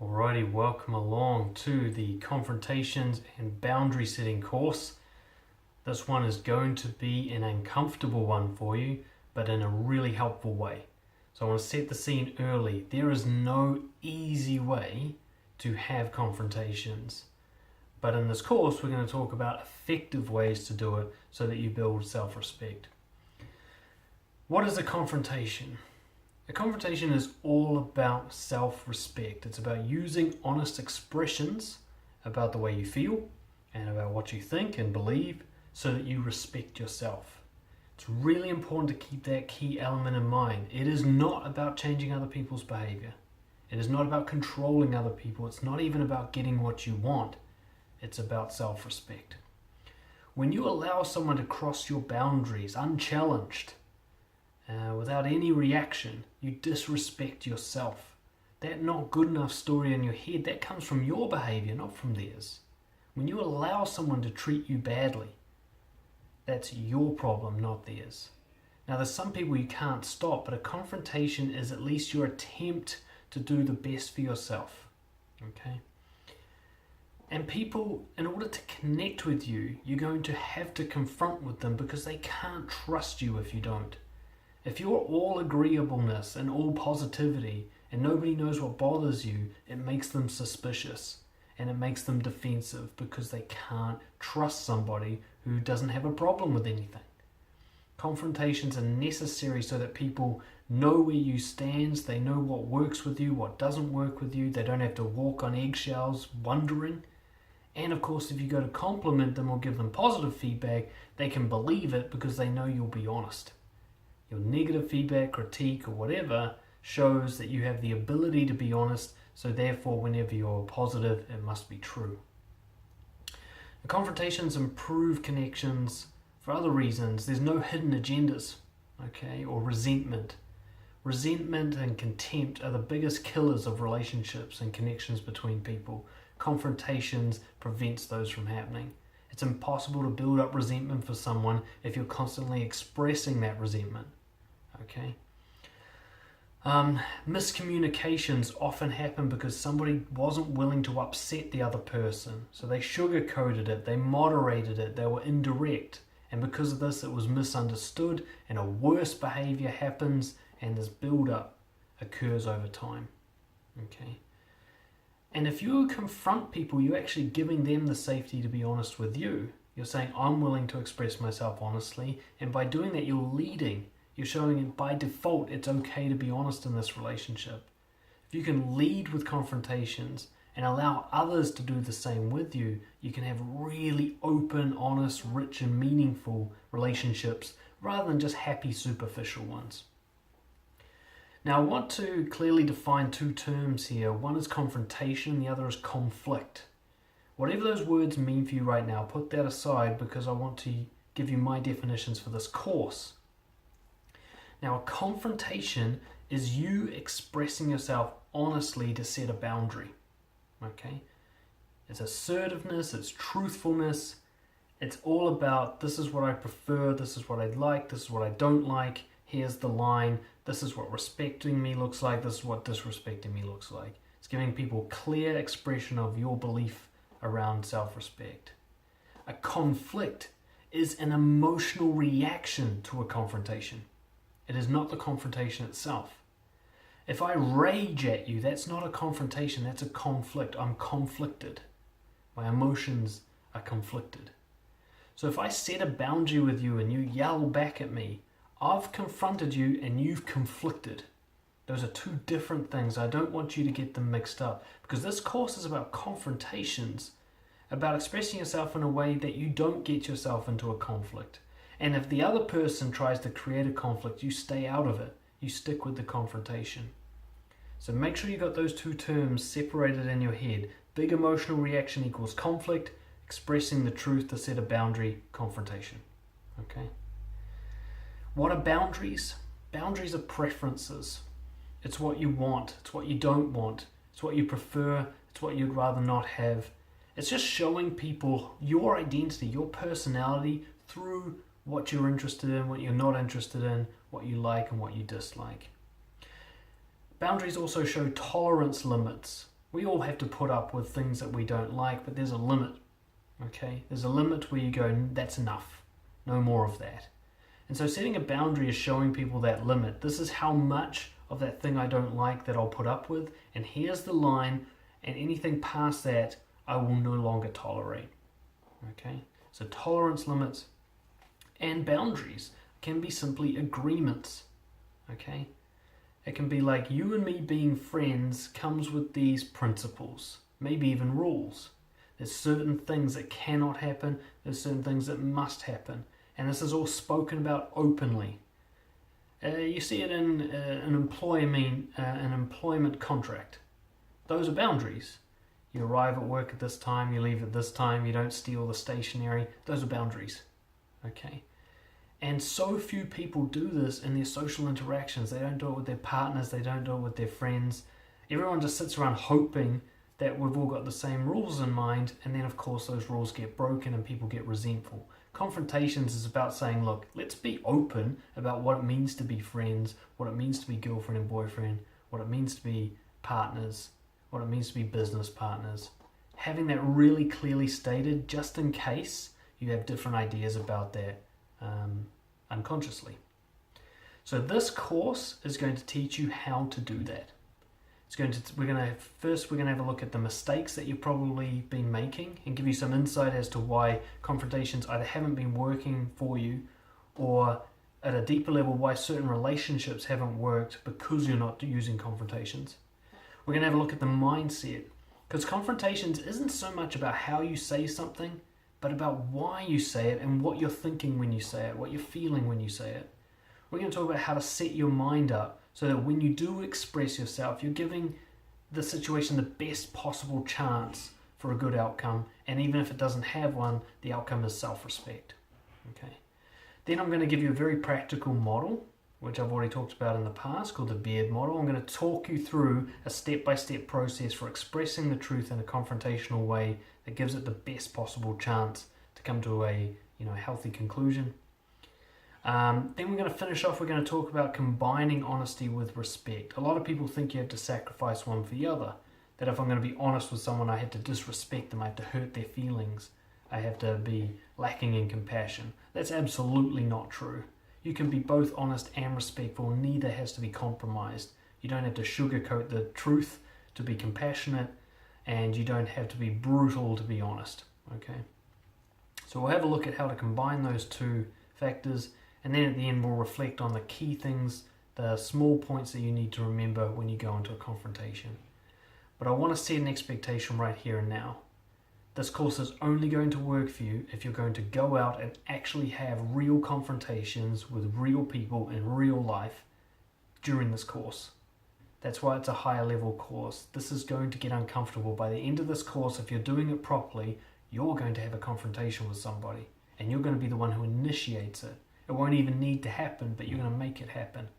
Alrighty, welcome along to the Confrontations and Boundary Setting course. This one is going to be an uncomfortable one for you, but in a really helpful way. So I want to set the scene early. There is no easy way to have confrontations. But in this course, we're going to talk about effective ways to do it so that you build self-respect. What is a confrontation? A confrontation is all about self-respect. It's about using honest expressions about the way you feel and about what you think and believe so that you respect yourself. It's really important to keep that key element in mind. It is not about changing other people's behavior. It is not about controlling other people. It's not even about getting what you want. It's about self-respect. When you allow someone to cross your boundaries unchallenged, without any reaction, you disrespect yourself. That not good enough story in your head, that comes from your behavior, not from theirs. When you allow someone to treat you badly, that's your problem, not theirs. Now, there's some people you can't stop, but a confrontation is at least your attempt to do the best for yourself. Okay? And people, in order to connect with you, you're going to have to confront with them because they can't trust you if you don't. If you're all agreeableness and all positivity and nobody knows what bothers you, it makes them suspicious and it makes them defensive because they can't trust somebody who doesn't have a problem with anything. Confrontations are necessary so that people know where you stand, they know what works with you, what doesn't work with you, they don't have to walk on eggshells wondering. And of course, if you go to compliment them or give them positive feedback, they can believe it because they know you'll be honest. Your negative feedback, critique, or whatever shows that you have the ability to be honest, so therefore whenever you're positive, it must be true. The confrontations improve connections for other reasons. There's no hidden agendas, okay, or resentment. Resentment and contempt are the biggest killers of relationships and connections between people. Confrontations prevents those from happening. It's impossible to build up resentment for someone if you're constantly expressing that resentment. Okay. Miscommunications often happen because somebody wasn't willing to upset the other person. So they sugarcoated it, they moderated it, they were indirect. And because of this, it was misunderstood and a worse behavior happens and this build-up occurs over time. Okay. And if you confront people, you're actually giving them the safety to be honest with you. You're saying, I'm willing to express myself honestly. And by doing that, you're leading. You're showing it by default, it's okay to be honest in this relationship. If you can lead with confrontations and allow others to do the same with you, you can have really open, honest, rich, and meaningful relationships rather than just happy, superficial ones. Now, I want to clearly define two terms here. One is confrontation, the other is conflict. Whatever those words mean for you right now, put that aside because I want to give you my definitions for this course. Now, a confrontation is you expressing yourself honestly to set a boundary. Okay? It's assertiveness, it's truthfulness. It's all about this is what I prefer, this is what I like, this is what I don't like. Here's the line. This is what respecting me looks like. This is what disrespecting me looks like. It's giving people clear expression of your belief around self-respect. A conflict is an emotional reaction to a confrontation. It is not the confrontation itself. If I rage at you, that's not a confrontation, that's a conflict. I'm conflicted. My emotions are conflicted. So if I set a boundary with you and you yell back at me, I've confronted you and you've conflicted. Those are two different things. I don't want you to get them mixed up because this course is about confrontations, about expressing yourself in a way that you don't get yourself into a conflict. And if the other person tries to create a conflict, you stay out of it. You stick with the confrontation. So make sure you got those two terms separated in your head. Big emotional reaction equals conflict. Expressing the truth to set a boundary, confrontation. Okay? What are boundaries? Boundaries are preferences. It's what you want. It's what you don't want. It's what you prefer. It's what you'd rather not have. It's just showing people your identity, your personality through what you're interested in, what you're not interested in, what you like and what you dislike. Boundaries also show tolerance limits. We all have to put up with things that we don't like, but there's a limit. Okay? There's a limit where you go, that's enough. No more of that. And so setting a boundary is showing people that limit. This is how much of that thing I don't like that I'll put up with, and here's the line, and anything past that I will no longer tolerate. Okay? So tolerance limits and boundaries can be simply agreements. Okay? It can be like you and me being friends comes with these principles, maybe even rules. There's certain things that cannot happen, there's certain things that must happen, and this is all spoken about openly. You see it in an employment contract. Those are boundaries. You arrive at work at this time, you leave at this time, you don't steal the stationery. Those are boundaries. Okay? And so few people do this in their social interactions. They don't do it with their partners, they don't do it with their friends. Everyone just sits around hoping that we've all got the same rules in mind, and then of course those rules get broken and people get resentful. Confrontations is about saying, look, let's be open about what it means to be friends, what it means to be girlfriend and boyfriend, what it means to be partners, what it means to be business partners. Having that really clearly stated, just in case you have different ideas about that unconsciously. So this course is going to teach you how to do that. We're going to have a look at the mistakes that you've probably been making and give you some insight as to why confrontations either haven't been working for you, or at a deeper level why certain relationships haven't worked because you're not using confrontations. We're going to have a look at the mindset, because confrontations isn't so much about how you say something, but about why you say it and what you're thinking when you say it, what you're feeling when you say it. We're going to talk about how to set your mind up so that when you do express yourself, you're giving the situation the best possible chance for a good outcome, and even if it doesn't have one, the outcome is self-respect. Okay. Then I'm going to give you a very practical model, which I've already talked about in the past, called the beard model. I'm going to talk you through a step-by-step process for expressing the truth in a confrontational way that gives it the best possible chance to come to a healthy conclusion. Then we're going to finish off, we're going to talk about combining honesty with respect. A lot of people think you have to sacrifice one for the other. That if I'm going to be honest with someone, I have to disrespect them, I have to hurt their feelings, I have to be lacking in compassion. That's absolutely not true. You can be both honest and respectful, neither has to be compromised. You don't have to sugarcoat the truth to be compassionate, and you don't have to be brutal to be honest. Okay? So we'll have a look at how to combine those two factors, and then at the end we'll reflect on the key things, the small points that you need to remember when you go into a confrontation. But I want to set an expectation right here and now. This course is only going to work for you if you're going to go out and actually have real confrontations with real people in real life during this course. That's why it's a higher level course. This is going to get uncomfortable. By the end of this course, if you're doing it properly, you're going to have a confrontation with somebody, and you're going to be the one who initiates it. It won't even need to happen, but you're going to make it happen.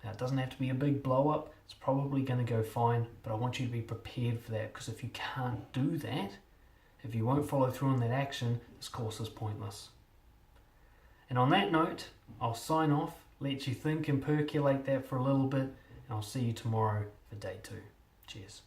Now, it doesn't have to be a big blow up. It's probably going to go fine, but I want you to be prepared for that, because if you can't do that, if you won't follow through on that action, this course is pointless. And on that note, I'll sign off, let you think and percolate that for a little bit, and I'll see you tomorrow for day 2. Cheers.